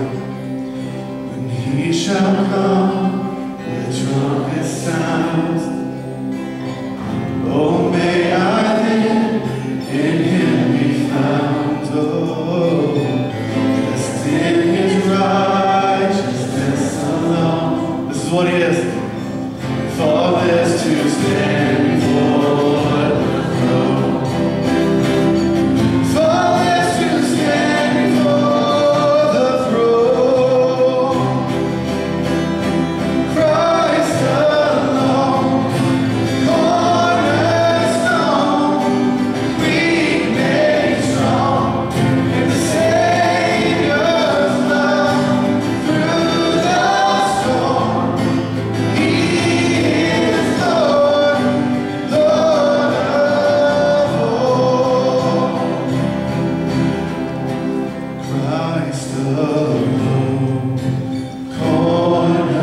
when he shall come with trumpet sounds. Oh, may I then in him be found, oh, dressed in his righteousness alone. This is what he is. For this to stand before the throne. For this to stand before the throne. Christ alone, cornerstone, we made strong in the Savior's love through the storm. He is Lord, Lord of all. Christ alone, cornerstone,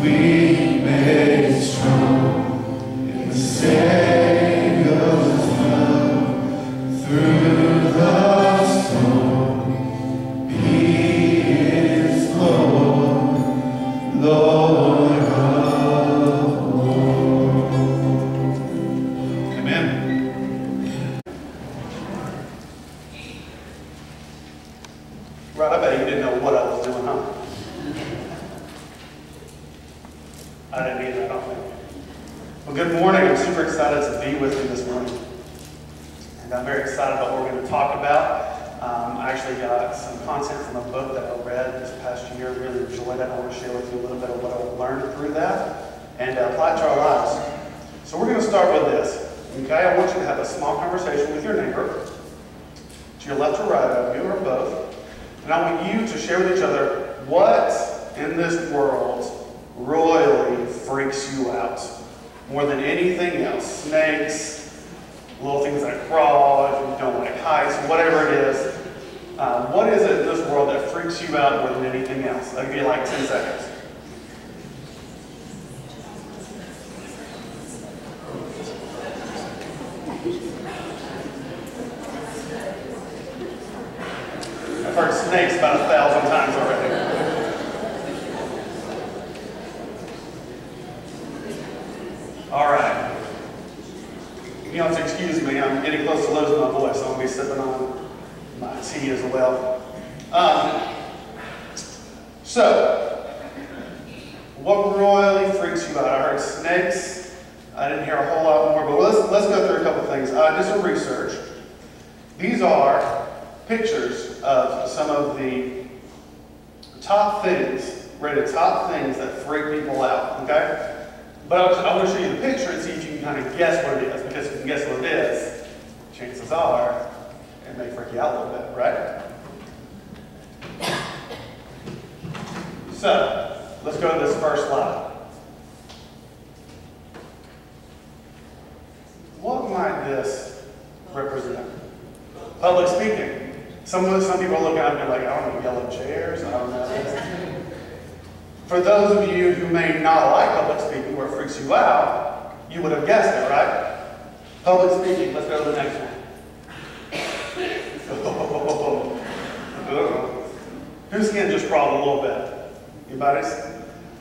we made strong in the Savior's love through the storm. He is Lord, Lord of all. Amen. Right, I bet you didn't know what I was doing, huh? I didn't either, I don't think. Well, good morning. I'm super excited to be with you this morning. And I'm very excited about what we're going to talk about. I actually got some content from a book that I read this past year. Really enjoyed it. I want to share with you a little bit of what I learned through that and apply it to our lives. So we're going to start with this. Okay, I want you to have a small conversation with your neighbor, to your left or right of you, or both. And I want you to share with each other what in this world royally freaks you out more than anything else. Snakes, little things that crawl, if you don't like heights, whatever it is. What is it in this world that freaks you out more than anything else? I'll give you like 10 seconds. I've heard snakes about 1,000 times already. All right. You have to excuse me. I'm getting close to losing my voice, so I'm going to be sipping on my tea as well. So, what royally freaks you out? I heard snakes. I didn't hear a whole lot more, but let's go through a couple things. I did some research. These are pictures of some of the top things, rated top things that freak people out, okay? But I want to show you the picture and see if you can kind of guess what it is, because if you can guess what it is, chances are it may freak you out a little bit, right? So, let's go to this first slide. What might this represent? Public speaking. Some people look at it and be like, I don't know, yellow chairs, I don't know. For those of you who may not like public speaking or it freaks you out, you would have guessed it, right? Public speaking, let's go to the next one. Whose skin just crawled a little bit? Anybody's?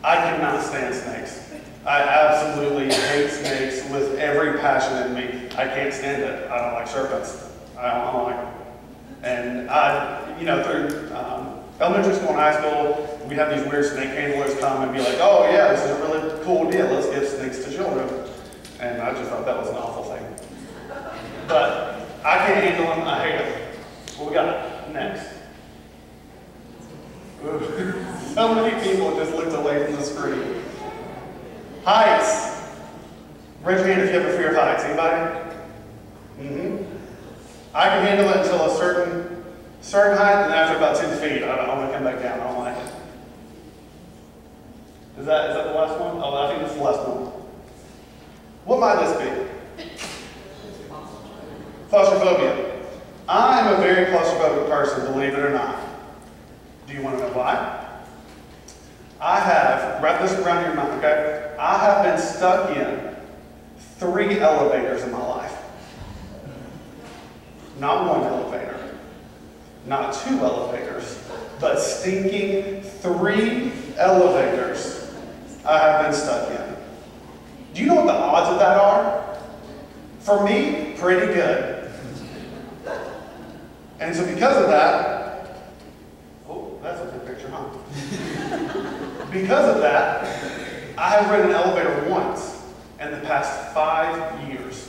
I cannot stand snakes. I absolutely hate snakes with every passion in me. I can't stand it. I don't like serpents. I don't like them. And through elementary school and high school, we have these weird snake handlers come and be like, oh yeah, this is a really cool deal. Let's give snakes to children. And I just thought that was an awful thing. But I can't handle them. I hate them. What we got next? So many people just looked away from the screen. Heights. Raise your hand if you have a fear of heights. Anybody? I can handle it until a certain height, and after about 10 feet, I want to come back down. I don't like it. Is that the last one? Oh, I think this is the last one. What might this be? Claustrophobia. I'm a very claustrophobic person, believe it or not. Do you want to know why? I have, wrap this around your mind, okay? I have been stuck in 3 elevators in my life. Not one elevator. not 2 elevators, but stinking 3 elevators I have been stuck in. Do you know what the odds of that are? For me, pretty good. And so because of that, oh, that's a good picture, huh? Because of that, I have ridden an elevator once in the past 5 years.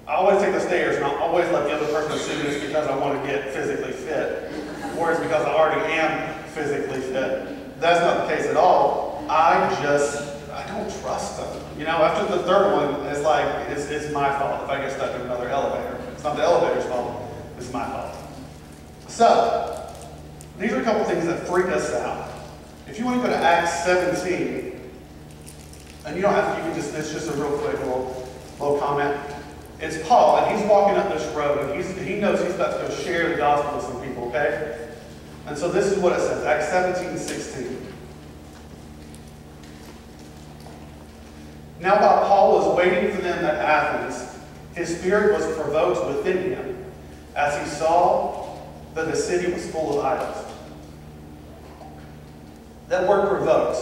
I always take the stairs, and I always let the other person assume it's because I want to get physically fit, or it's because I already am physically fit. That's not the case at all. I don't trust them. You know, after the third one, it's like, it's my fault if I get stuck in another elevator. It's not the elevator's fault, it's my fault. So, these are a couple things that freak us out. If you want to go to Acts 17, and you don't have to, it's just a real quick little comment. It's Paul, and he's walking up this road, and he knows he's about to go share the gospel with some people, okay? And so this is what it says, Acts 17:16. Now while Paul was waiting for them at Athens, his spirit was provoked within him, as he saw that the city was full of idols. That word provoked.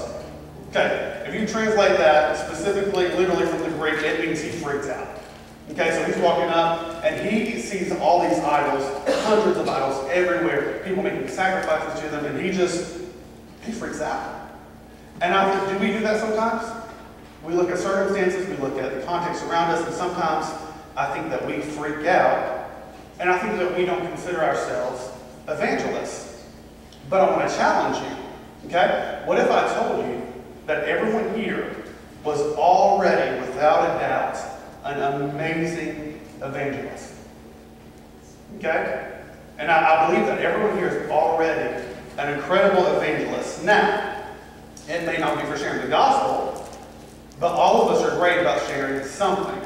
Okay, if you translate that specifically, literally from the Greek, it means he freaks out. Okay, so he's walking up, and he sees all these idols, hundreds of idols everywhere, people making sacrifices to them, and he freaks out. And I think, do we do that sometimes? We look at circumstances, we look at the context around us, and sometimes I think that we freak out, and I think that we don't consider ourselves evangelists. But I want to challenge you, okay? What if I told you that everyone here was already, without a doubt, an amazing evangelist? Okay? And I believe that everyone here is already an incredible evangelist. Now, it may not be for sharing the gospel, but all of us are great about sharing something.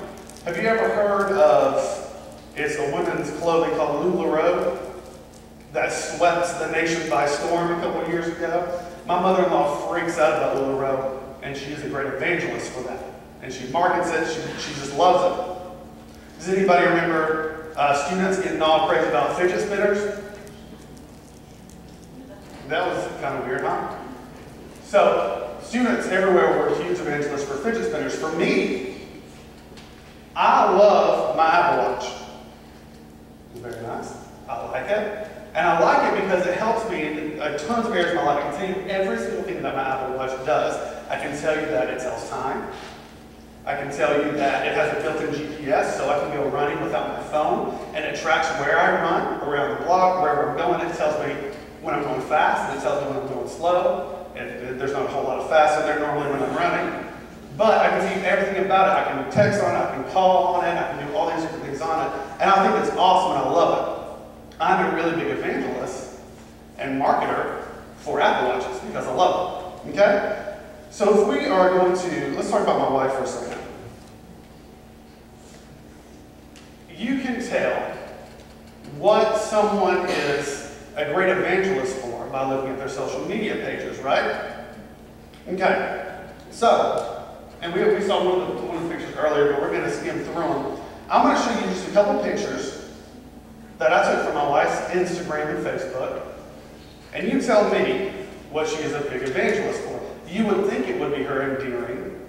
Have you ever heard of, it's a women's clothing called LuLaRoe that swept the nation by storm a couple of years ago? My mother-in-law freaks out about LuLaRoe, and she is a great evangelist for that. And she markets it, she just loves it. Does anybody remember students getting all crazy about fidget spinners? That was kind of weird, huh? So, students everywhere were huge evangelists for fidget spinners. For me, I love my Apple Watch. It's very nice. I like it. And I like it because it helps me in tons of areas of my life. I can tell you every single thing that my Apple Watch does. I can tell you that it tells time. I can tell you that it has a built-in GPS, so I can go running without my phone, and it tracks where I run, around the block, wherever I'm going. It tells me when I'm going fast, and it tells me when I'm going slow. There's not a whole lot of fast in there normally when I'm running. But I can see everything about it. I can text on it, I can call on it, I can do all these different things on it. And I think it's awesome, and I love it. I'm a really big evangelist and marketer for Apple Watches because I love them. Okay? So if we are going to, let's talk about my wife for a second. You can tell what someone is a great evangelist for by looking at their social media pages, right? Okay, so, and we saw one of the pictures earlier, but we're going to skim through them. I'm going to show you just a couple pictures that I took from my wife's Instagram and Facebook, and you tell me what she is a big evangelist for. You would think it would be her endearing,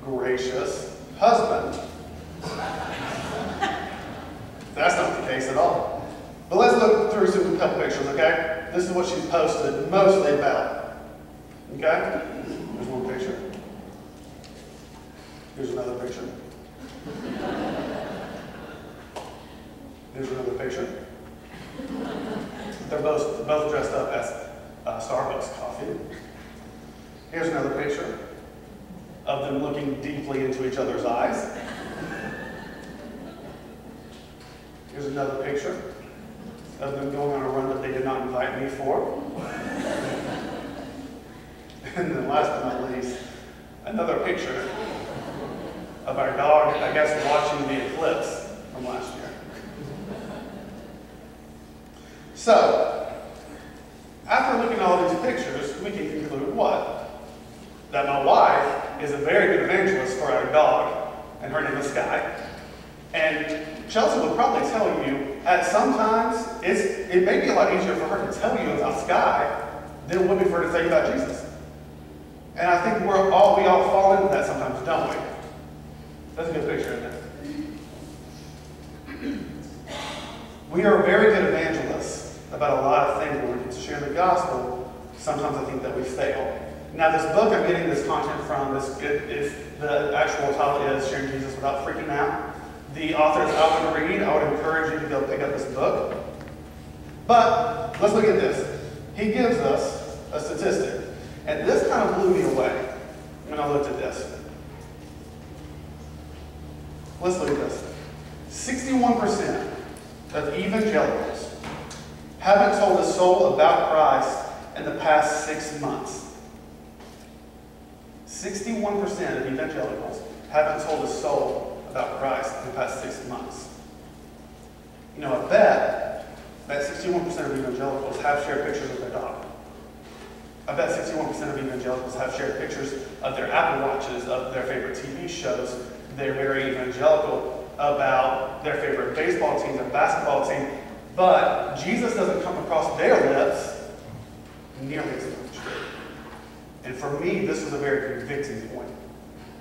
gracious husband. That's not the case at all. But let's look through a couple pictures, okay? This is what she's posted mostly about. Okay? There's one picture. Here's another picture. Here's another picture. They're both dressed up as Starbucks coffee. Here's another picture of them looking deeply into each other's eyes. Here's another picture of them going on a run that they did not invite me for. And then last but not least, another picture of our dog, I guess, watching the eclipse from last year. So, after looking at all these pictures, we can conclude what? That my wife is a very good evangelist for our dog, and her name is Sky. And Chelsea will probably tell you at sometimes it may be a lot easier for her to tell you about Sky than it would be for her to tell you about Jesus. And I think we all fall into that sometimes, don't we? That's a good picture, isn't it? We are very good evangelists about a lot of things when we get to share the gospel. Sometimes I think that we fail. Now, this book I'm getting this content from, if the actual title is Sharing Jesus Without Freaking Out, the author is Alvin Reed. I would encourage you to go pick up this book. But let's look at this. He gives us a statistic. And this kind of blew me away when I looked at this. Let's look at this. 61% of evangelicals haven't told a soul about Christ in the past 6 months. 61% of evangelicals haven't told a soul about Christ in the past 6 months. You know, I bet that 61% of evangelicals have shared pictures of their dog. I bet 61% of evangelicals have shared pictures of their Apple Watches, of their favorite TV shows. They're very evangelical about their favorite baseball team, their basketball team. But Jesus doesn't come across their lips nearly as much. And for me, this was a very convicting point.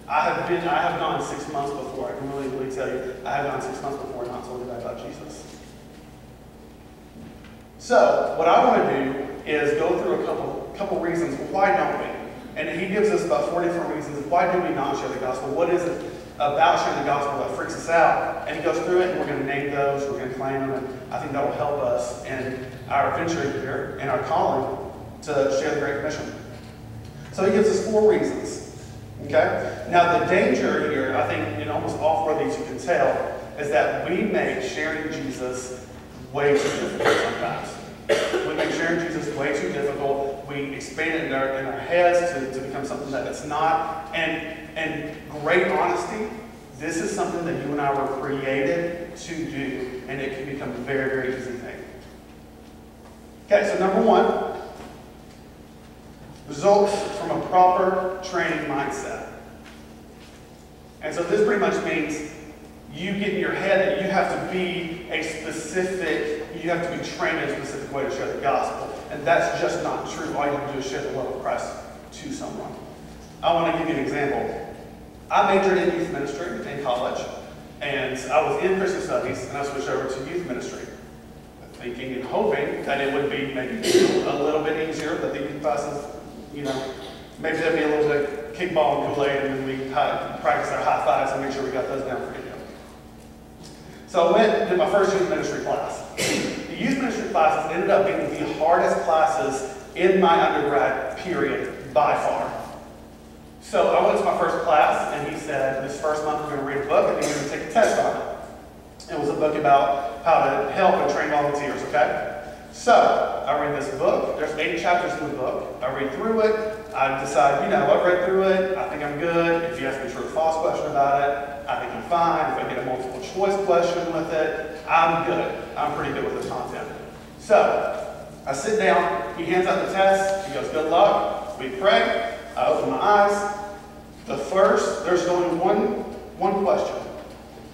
I have gone 6 months before. I can really tell you, I have gone 6 months before and not told anybody about Jesus. So, what I want to do is go through a couple reasons. Why don't we? And he gives us about 4 different reasons. Why do we not share the gospel? What is it about sharing the gospel that freaks us out? And he goes through it, and we're going to name those, we're going to claim them, and I think that will help us in our venture here, in our calling, to share the Great Commission. So he gives us 4 reasons. Okay? Now the danger here, I think in almost all 4 of these you can tell, is that we make sharing Jesus way too difficult sometimes. We make sharing Jesus way too difficult. We expand it in our heads to become something that it's not. And great honesty, this is something that you and I were created to do, and it can become a very, very easy thing. Okay, so number 1, results from a proper training mindset. And so this pretty much means you get in your head that you have to be you have to be trained in a specific way to share the gospel. And that's just not true. All you have to do is share the love of Christ to someone. I want to give you an example. I majored in youth ministry in college, and I was in Christian studies, and I switched over to youth ministry, thinking and hoping that it would be maybe a little bit easier, that the youth classes, you know, maybe there'd be a little bit of kickball and Kool-Aid, and then we practice our high fives and make sure we got those down pretty good. So I went and did my first youth ministry class. The youth ministry classes ended up being the hardest classes in my undergrad period by far. So I went to my first class, and he said, this first month we're going to read a book, and then you're going to take a test on it. It was a book about how to help and train volunteers, okay? So I read this book. There's 8 chapters in the book. I read through it. I decide, I've read through it. I think I'm good. If you ask me a true or false question about it, I think I'm fine. If I get a multiple choice question with it, I'm good. I'm pretty good with the content. So I sit down. He hands out the test. He goes, good luck. We pray. I open my eyes. There's only one question.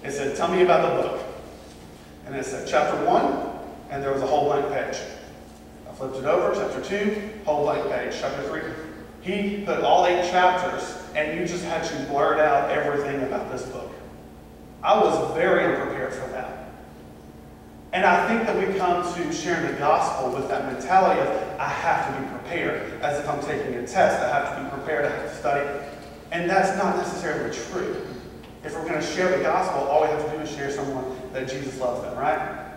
It said, tell me about the book. And it said, chapter 1, and there was a whole blank page. I flipped it over, chapter 2, whole blank page. Chapter 3, he put all 8 chapters, and you just had to blurt out everything about this book. I was very unprepared for that. And I think that we come to sharing the gospel with that mentality of, I have to be prepared. As if I'm taking a test, I have to be prepared, I have to study. And that's not necessarily true. If we're going to share the gospel, all we have to do is share someone that Jesus loves them, right?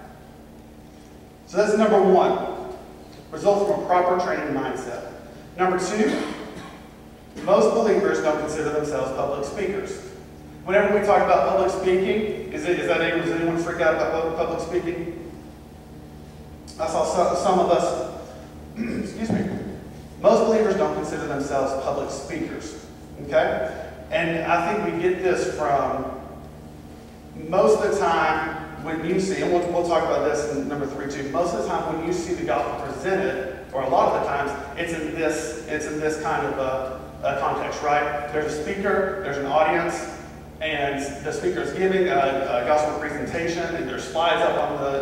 So that's number 1. Results from a proper training mindset. Number 2, most believers don't consider themselves public speakers. Whenever we talk about public speaking, does anyone freak out about public speaking? I saw some of us, excuse me, most believers don't consider themselves public speakers, okay? And I think we get this from most of the time when you see, and we'll talk about this in number 3 too, most of the time when you see the gospel presented, or a lot of the times, it's in this kind of a context, right? There's a speaker, there's an audience, and the speaker is giving a gospel presentation, and there's slides up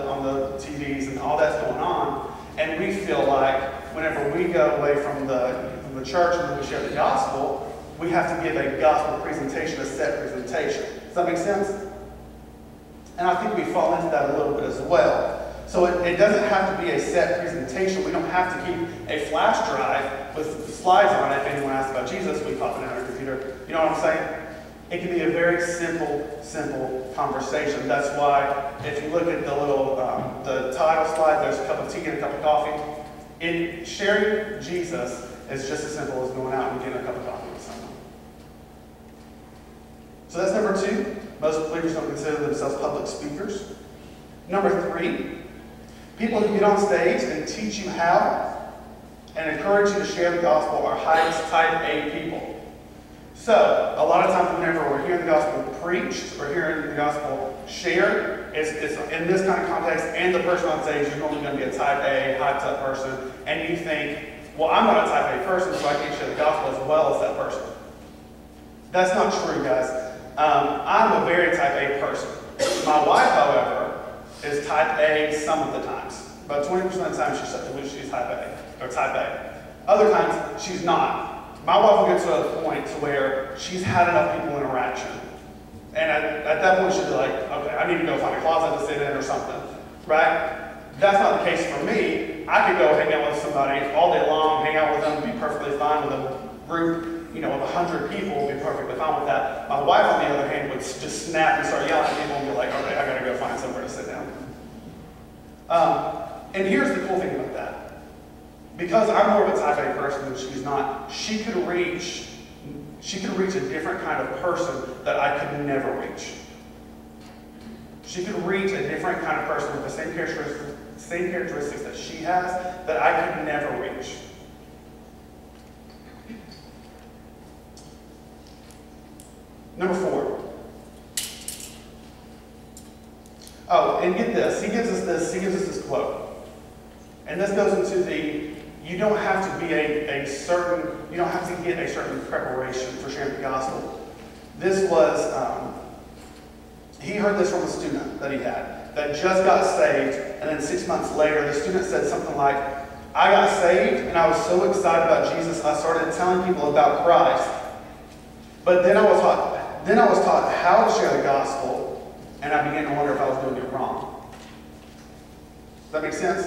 on the TVs, and all that's going on. And we feel like whenever we go away from the church and we share the gospel, we have to give a gospel presentation, a set presentation. Does that make sense? And I think we fall into that a little bit as well. So it doesn't have to be a set presentation. We don't have to keep a flash drive with slides on it. If anyone asks about Jesus, we pop it in our computer. You know what I'm saying? It can be a very simple conversation. That's why if you look at the little, the title slide, there's a cup of tea and a cup of coffee. In sharing Jesus is just as simple as going out and getting a cup of coffee with someone. So that's number 2. Most believers don't consider themselves public speakers. Number 3, people who get on stage and teach you how and encourage you to share the gospel are highest type A people. So, a lot of times whenever we're hearing the gospel preached or hearing the gospel shared, it's in this kind of context, and the person on stage is normally going to be a type A, high type person, and you think, well, I'm not a type A person, so I can't share the gospel as well as that person. That's not true, guys. I'm a very type A person. My wife, however, is type A some of the times. About 20% of the time she's type A, or type A. Other times, she's not. My wife will get to a point to where she's had enough people interaction. And at that point, she'll be like, okay, I need to go find a closet to sit in or something, right? That's not the case for me. I could go hang out with somebody all day long, hang out with them, be perfectly fine with a group, of 100 people, be perfectly fine with that. My wife, on the other hand, would just snap and start yelling at people and be like, okay, I gotta go find somewhere to sit down. And here's the cool thing about that. Because I'm more of a type A person than she's not, she could reach a different kind of person that I could never reach. She could reach a different kind of person with the same characteristics that she has that I could never reach. Number 4. Oh, and get this. He gives us this quote. And this goes into you don't have to be you don't have to get a certain preparation for sharing the gospel. This was, he heard this from a student that he had that just got saved, and then 6 months later, the student said something like, I got saved, and I was so excited about Jesus, I started telling people about Christ. But then I was taught how to share the gospel, and I began to wonder if I was doing it wrong. Does that make sense?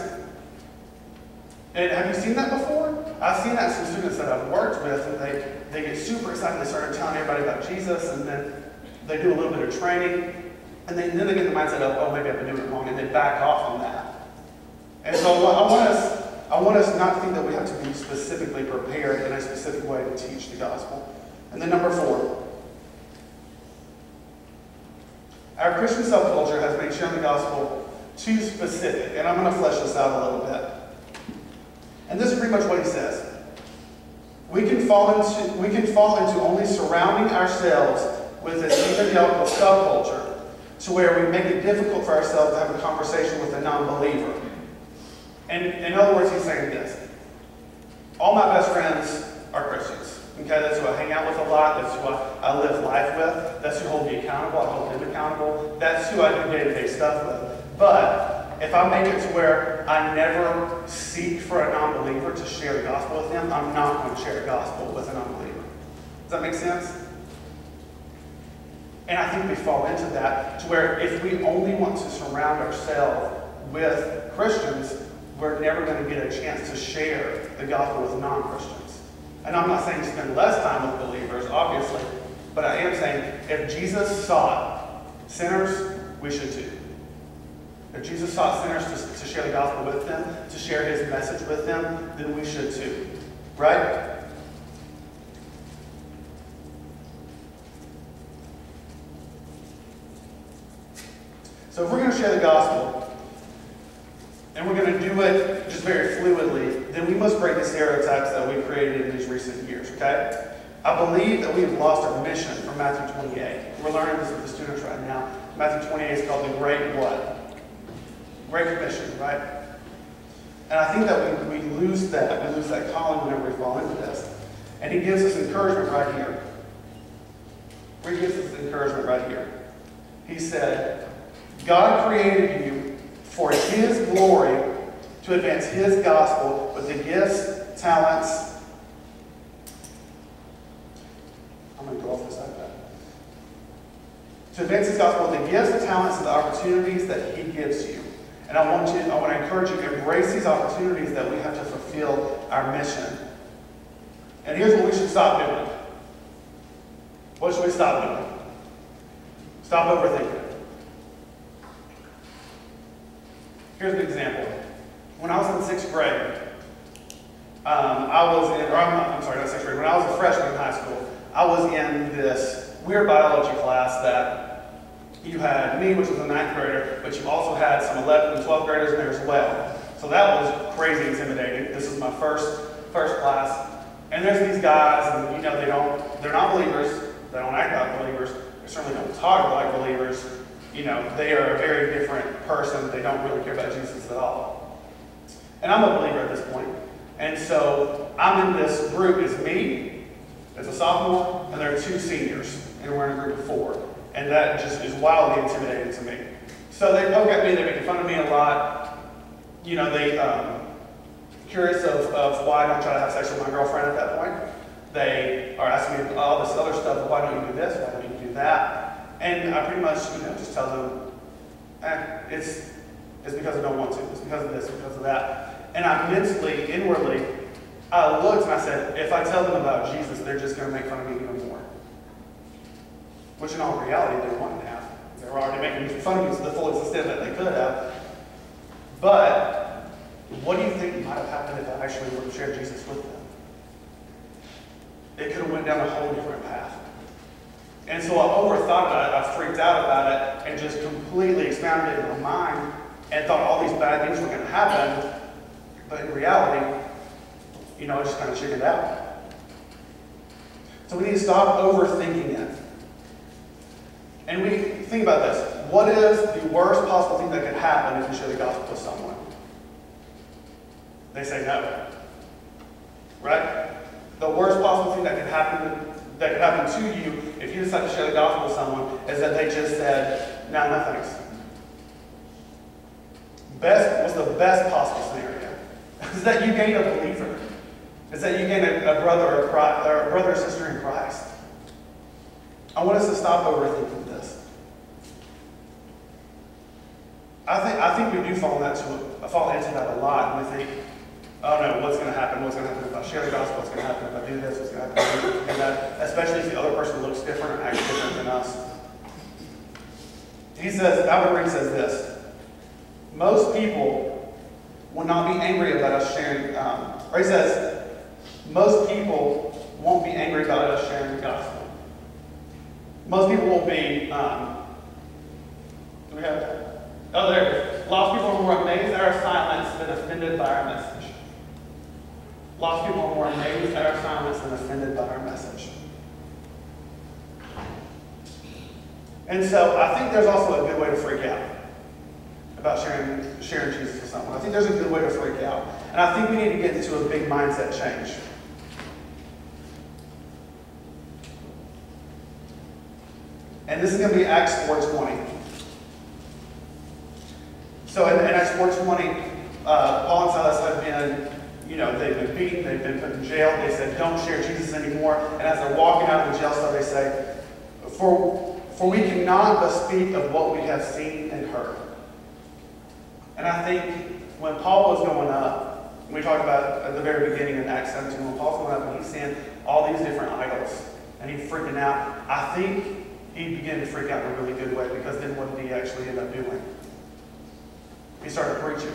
And have you seen that before? I've seen that some students that I've worked with, and they get super excited. They start telling everybody about Jesus, and then they do a little bit of training, and then they get the mindset of, oh, maybe I've been doing it wrong, and they back off on that. And so I want us not to think that we have to be specifically prepared in a specific way to teach the gospel. And then number 4. Our Christian subculture has made sharing the gospel too specific, and I'm going to flesh this out a little bit. And this is pretty much what he says. We can fall into only surrounding ourselves with this evangelical subculture to where we make it difficult for ourselves to have a conversation with a non-believer. And in other words, he's saying this. All my best friends are Christians. Okay, that's who I hang out with a lot. That's who I live life with. That's who hold me accountable. I hold them accountable. That's who I do day-to-day stuff with. But if I make it to where I never seek for a non-believer to share the gospel with them, I'm not going to share the gospel with a non-believer. Does that make sense? And I think we fall into that to where if we only want to surround ourselves with Christians, we're never going to get a chance to share the gospel with non-Christians. And I'm not saying spend less time with believers, obviously, but I am saying if Jesus sought sinners, we should too. If Jesus sought sinners to share the gospel with them, to share his message with them, then we should too. Right? So if we're going to share the gospel, and we're going to do it just very fluidly, then we must break the stereotypes that we've created in these recent years, okay? I believe that we have lost our mission from Matthew 28. We're learning this with the students right now. Matthew 28 is called the Great what? Great Commission, right? And I think that we lose that. We lose that calling whenever we fall into this. And he gives us encouragement right here. where he gives us encouragement right here. He said, God created you for his glory to advance his gospel with the gifts, talents. I'm going to go off this iPad. To advance his gospel with the gifts, talents, and the opportunities that he gives you. And I want to encourage you to embrace these opportunities that we have to fulfill our mission. And here's what we should stop doing. What should we stop doing? Stop overthinking. Here's an example. When I was in 6th grade, when I was a freshman in high school, I was in this weird biology class that you had me, which was a 9th grader, but you also had some 11th and 12th graders in there as well. So that was crazy intimidating. This was my first class. And there's these guys, and they're not believers, they don't act like believers, they certainly don't talk like believers. They are a very different person. They don't really care about Jesus at all. And I'm a believer at this point. And so I'm in this group. It's me, as a sophomore, and there are 2 seniors. And we're in a group of 4. And that just is wildly intimidating to me. So they poke at me, they make fun of me a lot. They curious of why I don't try to have sex with my girlfriend at that point. They are asking me all this other stuff. Why don't you do this? Why don't you do that? And I pretty much, just tell them, it's because I don't want to. It's because of this, because of that. And I mentally, inwardly, I looked and I said, if I tell them about Jesus, they're just going to make fun of me even more. Which in all reality, they wouldn't have. They were already making fun of me to the full extent that they could have. But what do you think might have happened if I actually would have shared Jesus with them? It could have went down a whole different path. And so I overthought about it, I freaked out about it, and just completely expounded it in my mind, and thought all these bad things were going to happen. But in reality, it just kind of chickened out. So we need to stop overthinking it. And we think about this. What is the worst possible thing that could happen if you share the gospel with someone? They say no. Right? The worst possible thing that could happen to you if you decide to share the gospel with someone is that they just said, no thanks. What's the best possible scenario? Is that you gain a believer. Is that you gain a brother or sister in Christ. I want us to stop overthinking this. I think we do fall into that a lot, and we think, oh no, what's going to happen? What's going to happen if I share the gospel? What's going to happen if I do this? What's going to happen if I do that? Especially if the other person looks different or acts different than us. Albert Green says this: most people will not be angry about us sharing, or he says, most people won't be angry about us sharing the gospel. Most people will be, lost people are more amazed at our silence than offended by our message. Lost people are more amazed at our silence than offended by our message. And so I think there's also a good way to freak out about sharing Jesus with someone. I think there's a good way to freak out. And I think we need to get into a big mindset change. And this is going to be Acts 4:20. So in Acts 4:20, Paul and Silas have been, they've been beaten, they've been put in jail. They said, don't share Jesus anymore. And as they're walking out of the jail cell, they say, for we cannot but speak of what we have seen and heard. And I think when Paul was going up, we talked about at the very beginning in Acts 17, when Paul's going up and he's seeing all these different idols, and he's freaking out, I think he began to freak out in a really good way, because then what did he actually end up doing? He started preaching.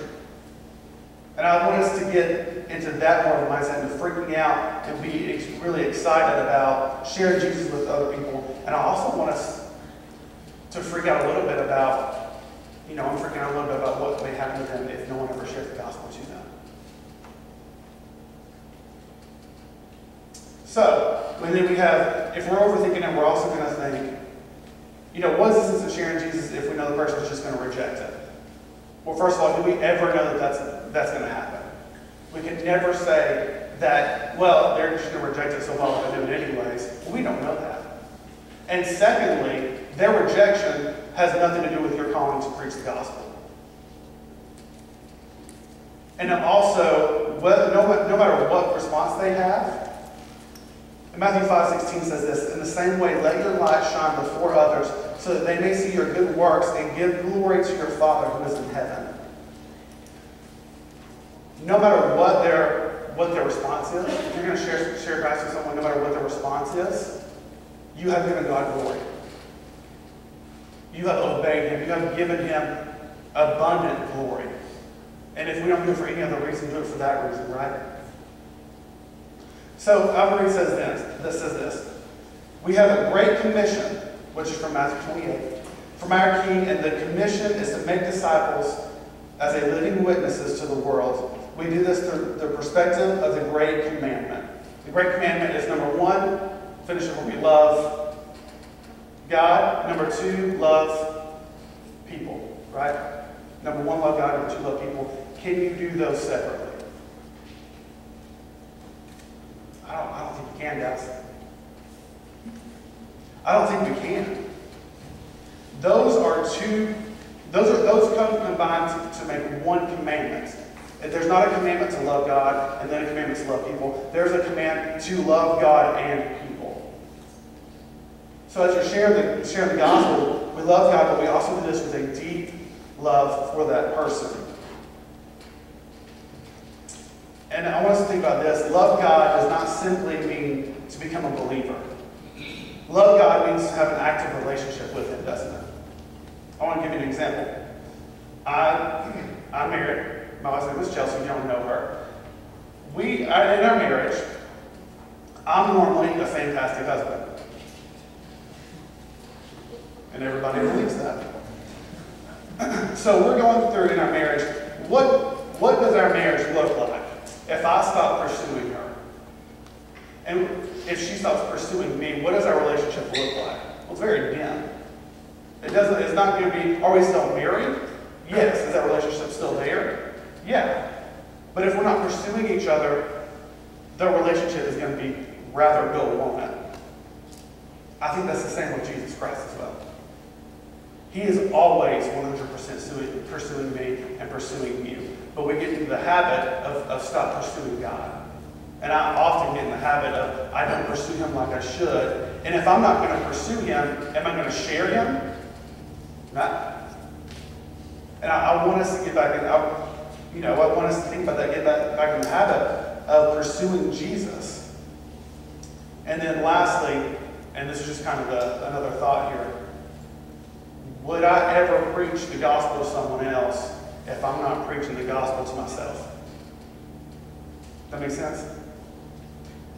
And I want us to get into that more of a mindset, into freaking out and be really excited about sharing Jesus with other people. And I also want us to freak out a little bit about, I'm freaking out a little bit about what may happen to them if no one ever shares the gospel to them. So, and then we have, if we're overthinking it, we're also going to think, what's the sense of sharing Jesus if we know the person is just going to reject it? Well, first of all, do we ever know that that's going to happen? We can never say that, well, they're just going to reject it, so why would I do it anyways? Well, we don't know that. And secondly, their rejection has nothing to do with your calling to preach the gospel. And then also, no matter what response they have, Matthew 5:16 says this, "In the same way, let your light shine before others, so that they may see your good works and give glory to your Father who is in heaven." No matter what their response is, if you're going to share Christ with someone, no matter what their response is, you have given God glory. You have obeyed Him. You have given Him abundant glory. And if we don't do it for any other reason, do it for that reason, right? So Alvarez says this. "We have a great commission," which is from Matthew 28, "from our King, and the commission is to make disciples as a living witnesses to the world. We do this through the perspective of the Great Commandment." The Great Commandment is number one, finish it when we love God. Number two, love people, right? Number one, love God. Number two, love people. Can you do those separately? I don't think you can, guys. I don't think we can. Those come combined to make one commandment. There's not a commandment to love God and then a commandment to love people. There's a command to love God and people. So as you're sharing the gospel, we love God, but we also do this with a deep love for that person. And I want us to think about this. Love God does not simply mean to become a believer. Love God means to have an active relationship with Him, doesn't it? I want to give you an example. I'm married. My wife's name is Chelsea. You don't know her. In our marriage, I'm normally a fantastic husband. And everybody believes that. So we're going through in our marriage, what does our marriage look like if I stop pursuing her? And if she stops pursuing me, what does our relationship look like? Well, it's very dim. It's not going to be, are we still married? Yes. Is that relationship still there? Yeah. But if we're not pursuing each other, the relationship is going to be rather dull, won't it? I think that's the same with Jesus Christ as well. He is always 100% pursuing me and pursuing you. But we get into the habit of stop pursuing God. And I often get in the habit of, I don't pursue Him like I should. And if I'm not going to pursue Him, am I going to share Him? Not. And I want us to get back in, I want us to think about that, get back in the habit of pursuing Jesus. And then lastly, and this is just kind of another thought here, would I ever preach the gospel to someone else if I'm not preaching the gospel to myself? That makes sense?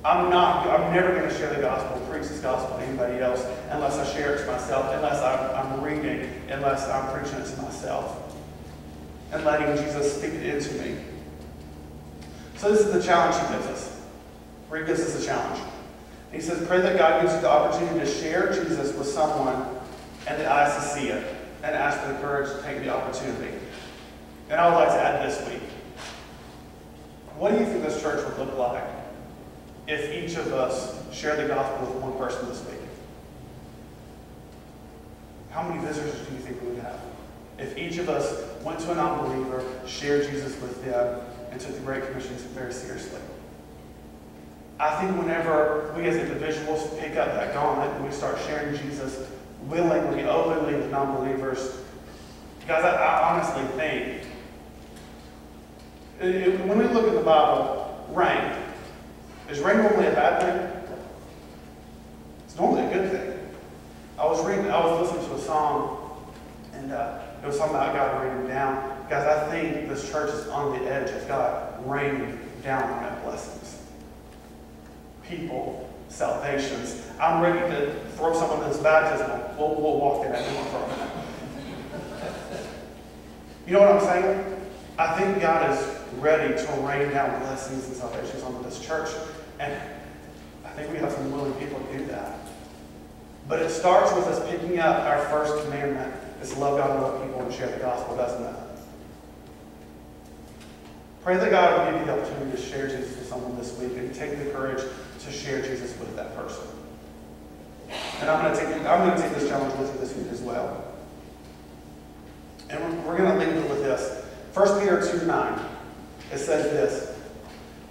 I'm never going to share the gospel, preach this gospel to anybody else unless I share it to myself, unless I'm reading, unless I'm preaching it to myself and letting Jesus speak it into me. So this is the challenge He gives us. Reed gives us a challenge. He says, pray that God gives you the opportunity to share Jesus with someone and the eyes to see it, and ask for the courage to take the opportunity. And I would like to add this week, what do you think this church would look like if each of us shared the gospel with one person this week? How many visitors do you think we would have? If each of us went to a non-believer, shared Jesus with them, and took the Great Commission very seriously. I think whenever we as individuals pick up that gauntlet and we start sharing Jesus willingly, openly with non-believers, guys, I honestly think, when we look at the Bible, rain, is rain normally a bad thing? It's normally a good thing. I was listening to a song, and it was talking about God raining down. Guys, I think this church is on the edge of God raining down on that blessings. People, salvations. I'm ready to throw someone in this baptism. We'll walk in that door for a minute. You know what I'm saying? I think God is ready to rain down blessings and salvations onto this church. And I think we have some willing people to do that. But it starts with us picking up our first commandment, is to love God and love people and share the gospel, doesn't it? Pray that God will give you the opportunity to share Jesus with someone this week and take the courage to share Jesus with that person. And I'm going to take this challenge with you this week as well. And we're going to leave it with this. 1 Peter 2:9. It says this,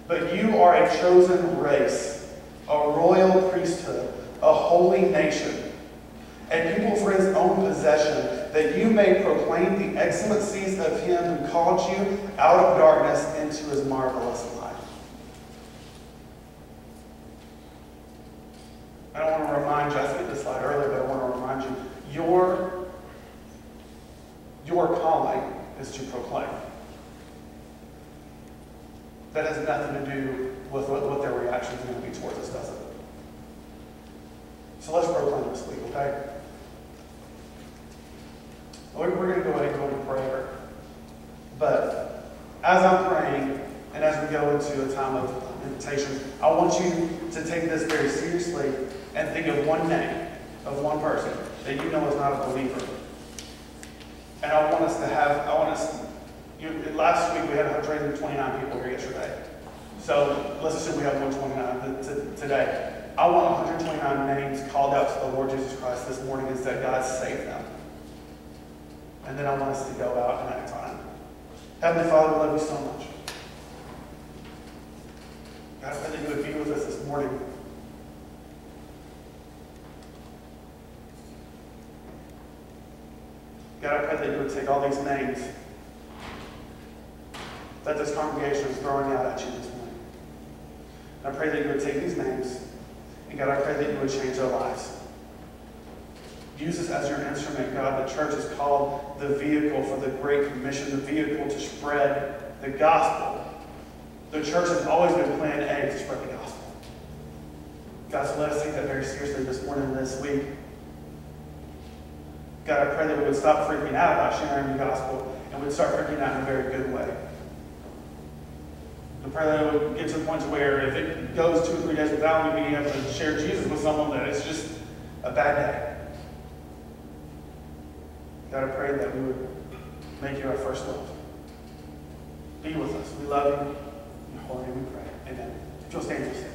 "But you are a chosen race, a royal priesthood, a holy nation, a people for his own possession, that you may proclaim the excellencies of him who called you out of darkness into his marvelous light." I don't want to remind you, I skipped this slide earlier, but I want to remind you, your calling is to proclaim. That has nothing to do with what their reaction is going to be towards us, does it? So let's proclaim this week, okay? We're going to go ahead and go into prayer. But as I'm praying, and as we go into a time of invitation, I want you to take this very seriously and think of one name of one person that you know is not a believer. And last week we had 129 people here yesterday. So let's assume we have 129 today. I want 129 names called out to the Lord Jesus Christ this morning and said, God, save them. And then I want us to go out and act on it. Heavenly Father, we love you so much. God, I pray that you would be with us this morning. God, I pray that you would take all these names that this congregation is throwing out at you this morning. And I pray that you would take these names, and God, I pray that you would change their lives. Use us as your instrument, God. The church is called the vehicle for the Great Commission, the vehicle to spread the gospel. The church has always been plan A, to spread the gospel. God, so let us take that very seriously this morning and this week. God, I pray that we would stop freaking out about sharing the gospel and we'd start freaking out in a very good way. I pray that it would get to the point where if it goes 2 or 3 days without me being able to share Jesus with someone, that it's just a bad day. God, I pray that we would make you our first love. Be with us. We love you. In your holy name we pray. Amen. If you'll stand, you'll stand.